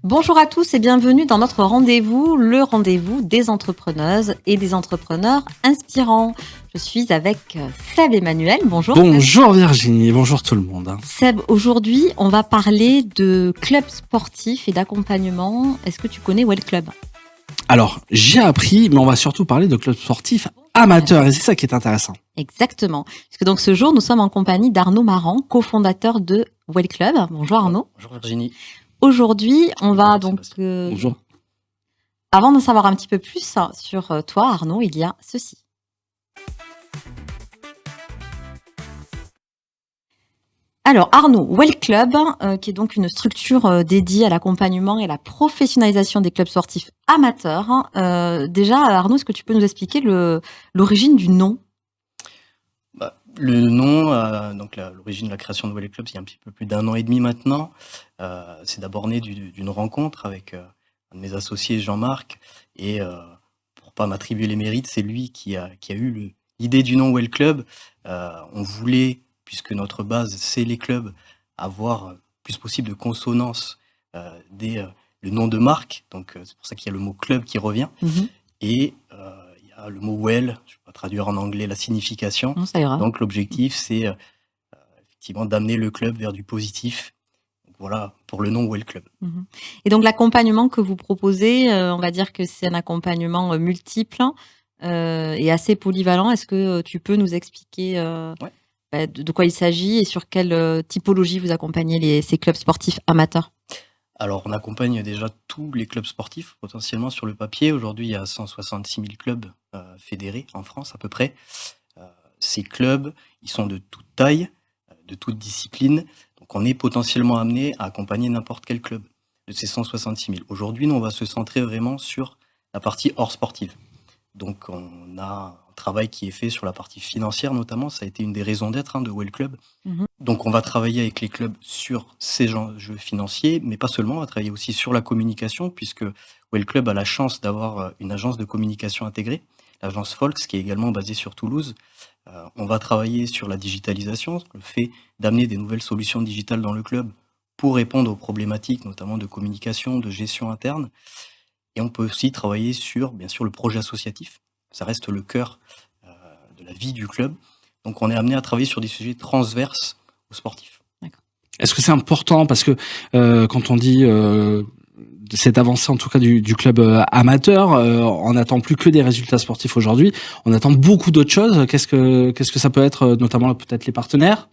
Bonjour à tous et bienvenue dans notre rendez-vous, le rendez-vous des entrepreneuses et des entrepreneurs inspirants. Je suis avec Seb Emmanuel. Bonjour Seb. Bonjour Virginie, bonjour tout le monde. Seb, aujourd'hui, on va parler de clubs sportifs et d'accompagnement. Est-ce que tu connais Well Club? Alors, j'ai appris, mais on va surtout parler de clubs sportifs amateurs, et c'est ça qui est intéressant. Exactement. Puisque donc ce jour, nous sommes en compagnie d'Arnaud Marant, cofondateur de Well Club. Bonjour Arnaud. Bonjour Virginie. Aujourd'hui, on va donc... Bonjour. Avant d'en savoir un petit peu plus sur toi, Arnaud, il y a ceci. Alors Arnaud, Well Club, qui est donc une structure dédiée à l'accompagnement et à la professionnalisation des clubs sportifs amateurs. Déjà, Arnaud, est-ce que tu peux nous expliquer l'origine du nom? Le nom, l'origine de la création de Well Club, c'est il y a un petit peu plus d'1 an et demi maintenant. C'est d'abord né d'une rencontre avec un de mes associés, Jean-Marc, et pour pas m'attribuer les mérites, c'est lui qui a eu l'idée du nom Well Club. On voulait, puisque notre base, c'est les clubs, avoir le plus possible de consonance le nom de marque. Donc, c'est pour ça qu'il y a le mot club qui revient. Et il y a le mot well, je ne vais pas traduire en anglais la signification. Non, ça ira. Donc, l'objectif, c'est effectivement d'amener le club vers du positif. Donc, voilà pour le nom Well Club. Et donc, l'accompagnement que vous proposez, on va dire que c'est un accompagnement multiple et assez polyvalent. Est-ce que tu peux nous expliquer de quoi il s'agit et sur quelle typologie vous accompagnez ces clubs sportifs amateurs? Alors, on accompagne déjà tous les clubs sportifs, potentiellement sur le papier. Aujourd'hui, il y a 166 000 clubs fédérés en France, à peu près. Ces clubs, ils sont de toute taille, de toute discipline. Donc, on est potentiellement amené à accompagner n'importe quel club de ces 166 000. Aujourd'hui, nous, on va se centrer vraiment sur la partie hors sportive. Donc, on a un travail qui est fait sur la partie financière, notamment. Ça a été une des raisons d'être de Well Club. Donc, on va travailler avec les clubs sur ces enjeux financiers, mais pas seulement. On va travailler aussi sur la communication, puisque Well Club a la chance d'avoir une agence de communication intégrée, l'agence Folks, qui est également basée sur Toulouse. On va travailler sur la digitalisation, le fait d'amener des nouvelles solutions digitales dans le club pour répondre aux problématiques, notamment de communication, de gestion interne. Et on peut aussi travailler sur, bien sûr, le projet associatif. Ça reste le cœur de la vie du club. Donc, on est amené à travailler sur des sujets transverses aux sportifs. Est-ce que c'est important parce que quand on dit cette avancée en tout cas du club amateur, on n'attend plus que des résultats sportifs aujourd'hui, on attend beaucoup d'autres choses. Qu'est-ce que ça peut être, notamment peut-être les partenaires?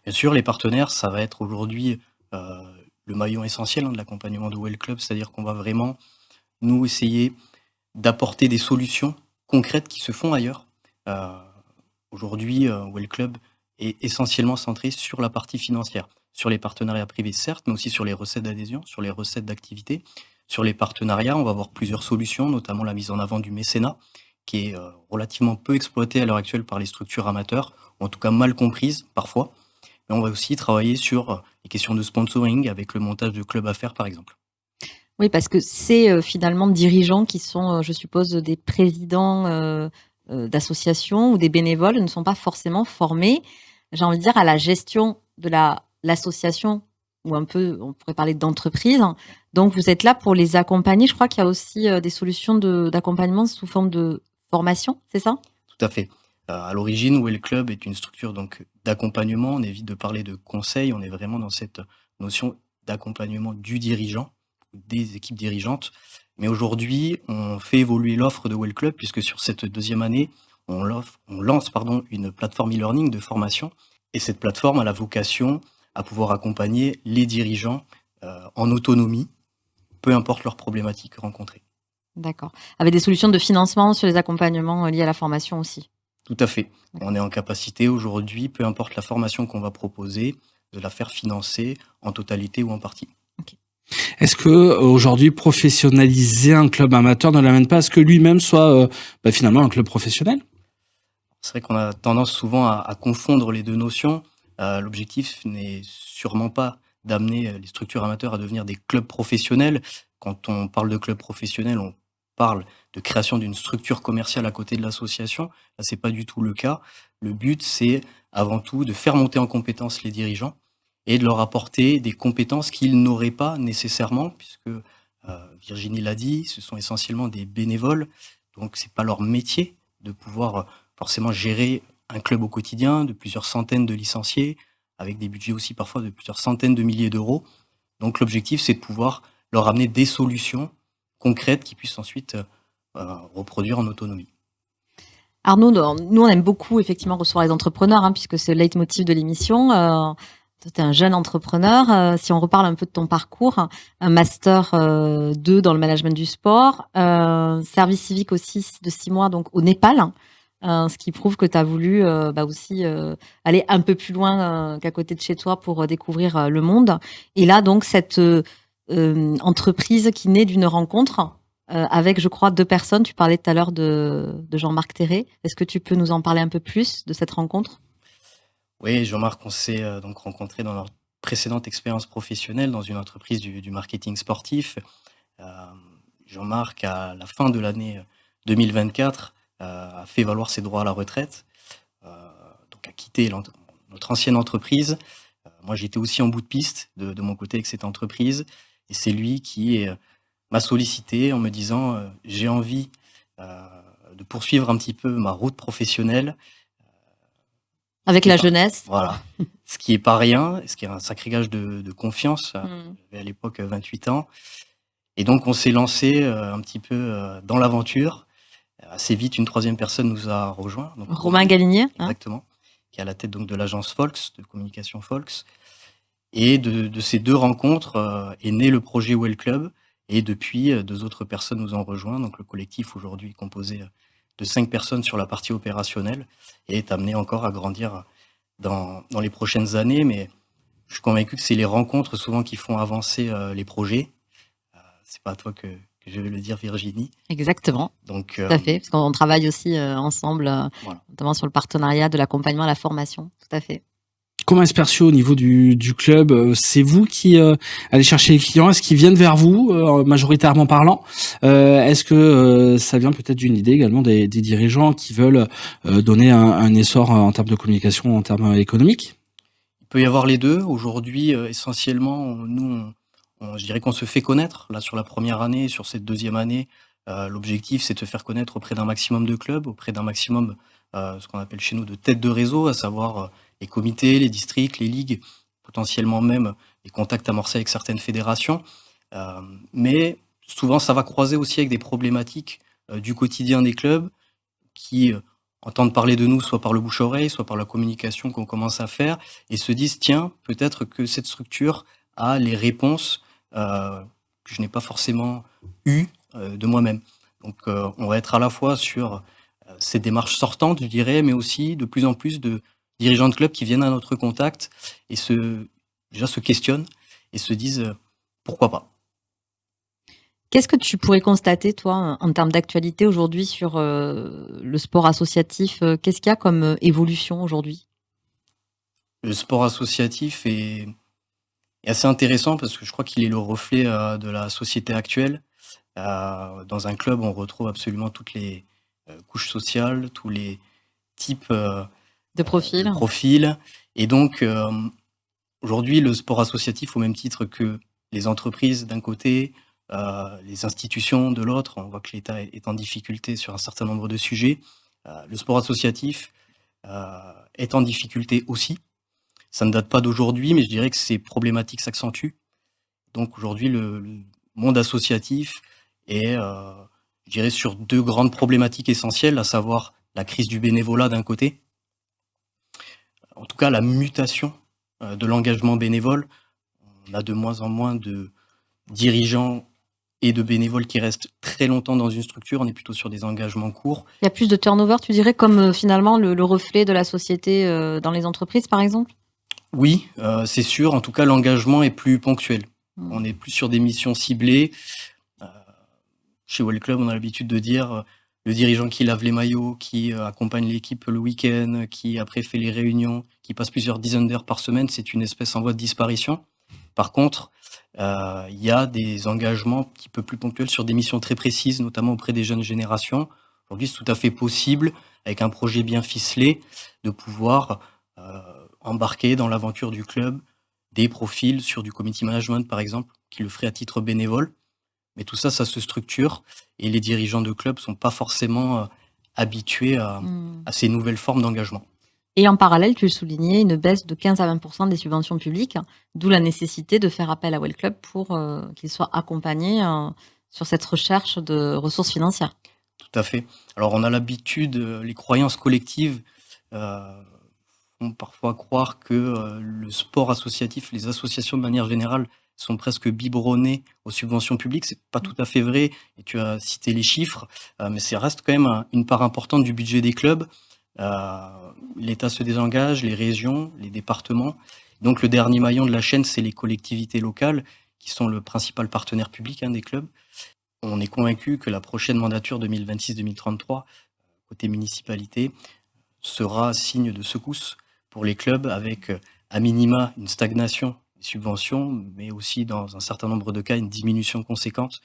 Bien sûr, les partenaires, ça va être aujourd'hui le maillon essentiel de l'accompagnement de Well Club, c'est-à-dire qu'on va vraiment nous essayer d'apporter des solutions concrètes qui se font ailleurs. Aujourd'hui, Well Club est essentiellement centré sur la partie financière, sur les partenariats privés certes, mais aussi sur les recettes d'adhésion, sur les recettes d'activité. Sur les partenariats, on va avoir plusieurs solutions, notamment la mise en avant du mécénat, qui est relativement peu exploité à l'heure actuelle par les structures amateurs, ou en tout cas mal comprise parfois. Mais on va aussi travailler sur les questions de sponsoring avec le montage de clubs affaires, par exemple. Oui, parce que c'est finalement dirigeants qui sont, je suppose, des présidents d'associations ou des bénévoles ne sont pas forcément formés, j'ai envie de dire, à la gestion de l'association ou un peu, on pourrait parler d'entreprise. Donc, vous êtes là pour les accompagner. Je crois qu'il y a aussi des solutions d'accompagnement sous forme de formation, c'est ça? Tout à fait. À l'origine, Well Club est une structure donc d'accompagnement. On évite de parler de conseil. On est vraiment dans cette notion d'accompagnement du dirigeant, des équipes dirigeantes. Mais aujourd'hui, on fait évoluer l'offre de Well Club puisque sur cette deuxième année, on lance une plateforme e-learning de formation. Et cette plateforme a la vocation à pouvoir accompagner les dirigeants en autonomie, peu importe leurs problématiques rencontrées. D'accord. Avec des solutions de financement sur les accompagnements liés à la formation aussi. Tout à fait. On est en capacité aujourd'hui, peu importe la formation qu'on va proposer, de la faire financer en totalité ou en partie. Est-ce que aujourd'hui professionnaliser un club amateur ne l'amène pas à ce que lui-même soit finalement un club professionnel? C'est vrai qu'on a tendance souvent à confondre les deux notions. L'objectif n'est sûrement pas d'amener les structures amateurs à devenir des clubs professionnels. Quand on parle de club professionnel, on parle de création d'une structure commerciale à côté de l'association. Là, c'est pas du tout le cas. Le but, c'est avant tout de faire monter en compétence les dirigeants et de leur apporter des compétences qu'ils n'auraient pas nécessairement, puisque Virginie l'a dit, ce sont essentiellement des bénévoles, donc c'est pas leur métier de pouvoir forcément gérer un club au quotidien de plusieurs centaines de licenciés, avec des budgets aussi parfois de plusieurs centaines de milliers d'euros. Donc l'objectif, c'est de pouvoir leur amener des solutions concrètes qui puissent ensuite reproduire en autonomie. Arnaud, nous, on aime beaucoup effectivement recevoir les entrepreneurs, hein, puisque c'est le leitmotiv de l'émission. Tu es un jeune entrepreneur. Si on reparle un peu de ton parcours, un master 2 dans le management du sport, service civique aussi de 6 mois donc au Népal, ce qui prouve que tu as voulu aussi aller un peu plus loin qu'à côté de chez toi pour découvrir le monde. Et là, donc, cette entreprise qui naît d'une rencontre avec, je crois, 2 personnes. Tu parlais tout à l'heure de Jean-Marc Terré. Est-ce que tu peux nous en parler un peu plus de cette rencontre? Oui, Jean-Marc, on s'est donc rencontré dans notre précédente expérience professionnelle dans une entreprise du marketing sportif. Euh, Jean-Marc, à la fin de l'année 2024, a fait valoir ses droits à la retraite, donc a quitté notre ancienne entreprise. Moi, j'étais aussi en bout de piste de mon côté avec cette entreprise, et c'est lui qui m'a sollicité en me disant j'ai envie de poursuivre un petit peu ma route professionnelle. Avec la jeunesse. Voilà. Ce qui est pas rien, ce qui est un sacré gage de confiance. Mm. J'avais à l'époque 28 ans. Et donc, on s'est lancé un petit peu dans l'aventure. Assez vite, une troisième personne nous a rejoint. Donc, Romain Galinier, hein. Exactement. Qui est à la tête donc de l'agence Folks, de communication Folks. Et de ces 2 rencontres est né le projet Well Club. Et depuis, 2 autres personnes nous ont rejoints. Donc, le collectif aujourd'hui est composé de 5 personnes sur la partie opérationnelle et est amené encore à grandir dans les prochaines années. Mais je suis convaincu que c'est les rencontres souvent qui font avancer les projets. C'est pas à toi que je vais le dire, Virginie. Exactement, Donc, tout à fait, parce qu'on travaille aussi ensemble, voilà. notamment sur le partenariat de l'accompagnement à la formation. Tout à fait. Comment est-ce perçu au niveau du club? C'est vous qui allez chercher les clients? Est-ce qu'ils viennent vers vous, majoritairement parlant? Est-ce que ça vient peut-être d'une idée également des dirigeants qui veulent donner un essor en termes de communication, en termes économiques? Il peut y avoir les 2. Aujourd'hui, essentiellement, je dirais qu'on se fait connaître. Là, sur la première année, sur cette deuxième année, l'objectif, c'est de se faire connaître auprès d'un maximum de clubs, auprès d'un maximum, ce qu'on appelle chez nous de têtes de réseau, à savoir les comités, les districts, les ligues, potentiellement même les contacts amorcés avec certaines fédérations. Mais souvent, ça va croiser aussi avec des problématiques du quotidien des clubs qui entendent parler de nous soit par le bouche-oreille, soit par la communication qu'on commence à faire, et se disent, tiens, peut-être que cette structure a les réponses que je n'ai pas forcément eues de moi-même. Donc on va être à la fois sur ces démarches sortantes, je dirais, mais aussi de plus en plus de dirigeants de clubs qui viennent à notre contact et déjà se questionnent et se disent pourquoi pas. Qu'est-ce que tu pourrais constater, toi, en termes d'actualité aujourd'hui sur le sport associatif? Qu'est-ce qu'il y a comme évolution aujourd'hui? Le sport associatif est assez intéressant parce que je crois qu'il est le reflet de la société actuelle. Dans un club, on retrouve absolument toutes les couches sociales, tous les types De profil? de profils. Et donc, aujourd'hui, le sport associatif, au même titre que les entreprises d'un côté, les institutions de l'autre, on voit que l'État est en difficulté sur un certain nombre de sujets. Le sport associatif est en difficulté aussi. Ça ne date pas d'aujourd'hui, mais je dirais que ces problématiques s'accentuent. Donc aujourd'hui, le monde associatif est, je dirais, sur 2 grandes problématiques essentielles, à savoir la crise du bénévolat d'un côté, en tout cas la mutation de l'engagement bénévole. On a de moins en moins de dirigeants et de bénévoles qui restent très longtemps dans une structure. On est plutôt sur des engagements courts. Il y a plus de turnover, tu dirais, comme finalement le reflet de la société dans les entreprises, par exemple? Oui, c'est sûr. En tout cas, l'engagement est plus ponctuel. On est plus sur des missions ciblées. Chez Well Club, on a l'habitude de dire le dirigeant qui lave les maillots, qui accompagne l'équipe le week-end, qui après fait les réunions, qui passe plusieurs dizaines d'heures par semaine, c'est une espèce en voie de disparition. Par contre, il y a des engagements un petit peu plus ponctuels sur des missions très précises, notamment auprès des jeunes générations. Aujourd'hui, c'est tout à fait possible, avec un projet bien ficelé, de pouvoir embarquer dans l'aventure du club des profils sur du community management, par exemple, qui le ferait à titre bénévole. Mais tout ça, ça se structure et les dirigeants de clubs sont pas forcément habitués à ces nouvelles formes d'engagement. Et en parallèle, tu le soulignais, une baisse de 15 à 20% des subventions publiques, d'où la nécessité de faire appel à Well Club pour qu'ils soient accompagnés sur cette recherche de ressources financières. Tout à fait. Alors on a l'habitude, les croyances collectives font parfois croire que le sport associatif, les associations de manière générale, sont presque biberonnées aux subventions publiques. C'est pas tout à fait vrai, et tu as cité les chiffres, mais ça reste quand même une part importante du budget des clubs. L'État se désengage, les régions, les départements. Donc le dernier maillon de la chaîne, c'est les collectivités locales, qui sont le principal partenaire public des clubs. On est convaincu que la prochaine mandature 2026-2033, côté municipalité, sera signe de secousse pour les clubs, avec à minima une stagnation des subventions, mais aussi dans un certain nombre de cas une diminution conséquente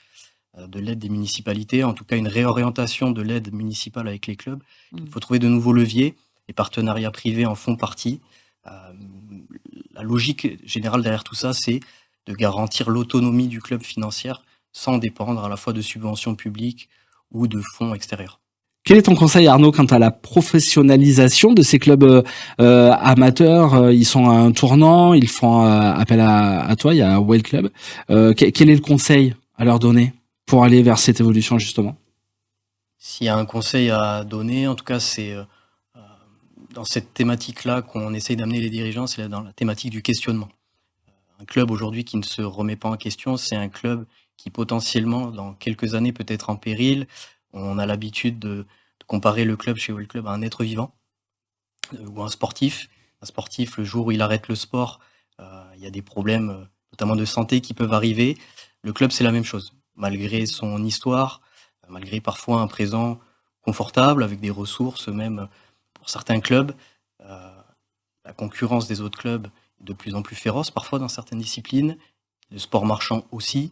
de l'aide des municipalités, en tout cas une réorientation de l'aide municipale avec les clubs. Il faut trouver de nouveaux leviers, les partenariats privés en font partie. La logique générale derrière tout ça, c'est de garantir l'autonomie du club financière sans dépendre à la fois de subventions publiques ou de fonds extérieurs. Quel est ton conseil, Arnaud, quant à la professionnalisation de ces clubs amateurs? Ils sont à un tournant, ils font appel à toi, il y a Well Club. Quel est le conseil à leur donner pour aller vers cette évolution, justement? S'il y a un conseil à donner, en tout cas, c'est dans cette thématique-là qu'on essaye d'amener les dirigeants, c'est dans la thématique du questionnement. Un club aujourd'hui qui ne se remet pas en question, c'est un club qui potentiellement, dans quelques années, peut être en péril. On a l'habitude de comparer le club chez Well Club à un être vivant ou un sportif. Un sportif, le jour où il arrête le sport, il y a des problèmes, notamment de santé, qui peuvent arriver. Le club, c'est la même chose. Malgré son histoire, malgré parfois un présent confortable, avec des ressources, même pour certains clubs, la concurrence des autres clubs est de plus en plus féroce, parfois dans certaines disciplines, le sport marchand aussi.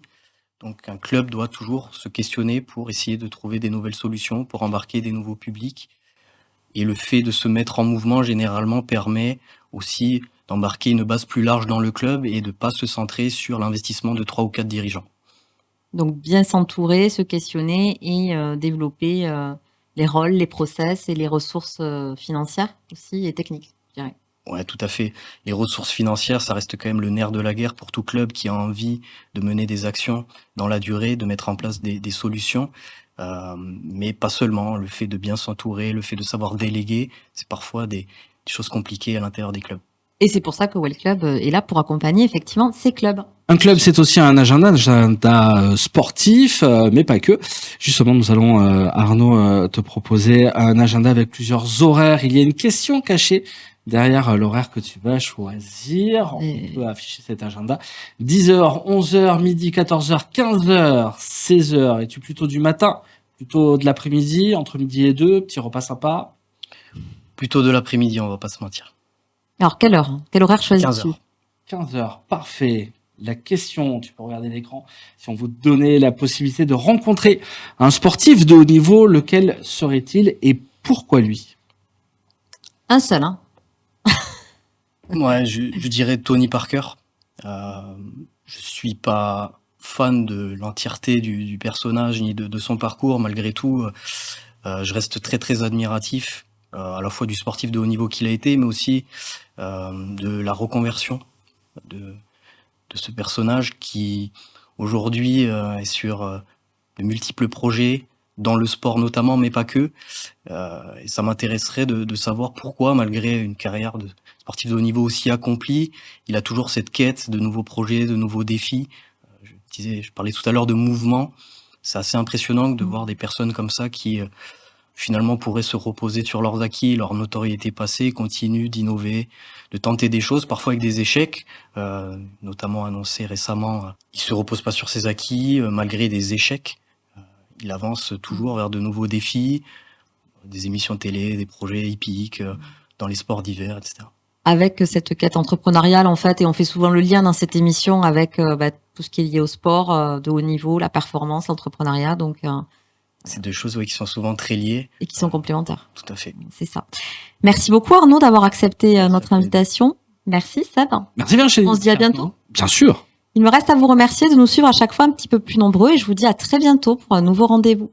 Donc un club doit toujours se questionner pour essayer de trouver des nouvelles solutions, pour embarquer des nouveaux publics. Et le fait de se mettre en mouvement, généralement, permet aussi d'embarquer une base plus large dans le club et de ne pas se centrer sur l'investissement de 3 ou 4 dirigeants. Donc bien s'entourer, se questionner et développer les rôles, les process et les ressources financières aussi et techniques, je dirais. Ouais, tout à fait. Les ressources financières, ça reste quand même le nerf de la guerre pour tout club qui a envie de mener des actions dans la durée, de mettre en place des solutions. Mais pas seulement. Le fait de bien s'entourer, le fait de savoir déléguer, c'est parfois des choses compliquées à l'intérieur des clubs. Et c'est pour ça que Well Club est là pour accompagner effectivement ces clubs. Un club, c'est aussi un agenda sportif, mais pas que. Justement, nous allons, Arnaud, te proposer un agenda avec plusieurs horaires. Il y a une question cachée derrière l'horaire que tu vas choisir. On peut afficher cet agenda. 10h, 11h, midi, 14h, 15h, 16h. Es-tu plutôt du matin, plutôt de l'après-midi, entre midi et 2, petit repas sympa? Plutôt de l'après-midi, on va pas se mentir. Alors, quelle heure? Quel horaire choisis-tu? 15h, parfait. La question, tu peux regarder l'écran, si on vous donnait la possibilité de rencontrer un sportif de haut niveau, lequel serait-il et pourquoi lui? Un seul, hein? Ouais, je dirais Tony Parker. Je suis pas fan de l'entièreté du personnage ni de son parcours. Malgré tout, je reste très très admiratif à la fois du sportif de haut niveau qu'il a été, mais aussi de la reconversion de ce personnage qui aujourd'hui est sur de multiples projets dans le sport notamment, mais pas que. Et ça m'intéresserait de savoir pourquoi, malgré une carrière de sportif de haut niveau aussi accomplie, il a toujours cette quête de nouveaux projets, de nouveaux défis. Je parlais tout à l'heure de mouvement. C'est assez impressionnant de voir des personnes comme ça qui finalement pourraient se reposer sur leurs acquis, leur notoriété passée, continuent d'innover, de tenter des choses, parfois avec des échecs, notamment annoncé récemment. Il se repose pas sur ses acquis, malgré des échecs. Il avance toujours vers de nouveaux défis, des émissions télé, des projets hippiques, dans les sports d'hiver, etc. Avec cette quête entrepreneuriale, en fait, et on fait souvent le lien dans cette émission avec tout ce qui est lié au sport de haut niveau, la performance, l'entrepreneuriat, donc... C'est deux choses qui sont souvent très liées. Et qui sont complémentaires. Tout à fait. C'est ça. Merci beaucoup Arnaud d'avoir accepté notre invitation. Merci Seb. Merci bien, chérie. On se dit à bientôt. Bien sûr. Il me reste à vous remercier de nous suivre à chaque fois un petit peu plus nombreux et je vous dis à très bientôt pour un nouveau rendez-vous.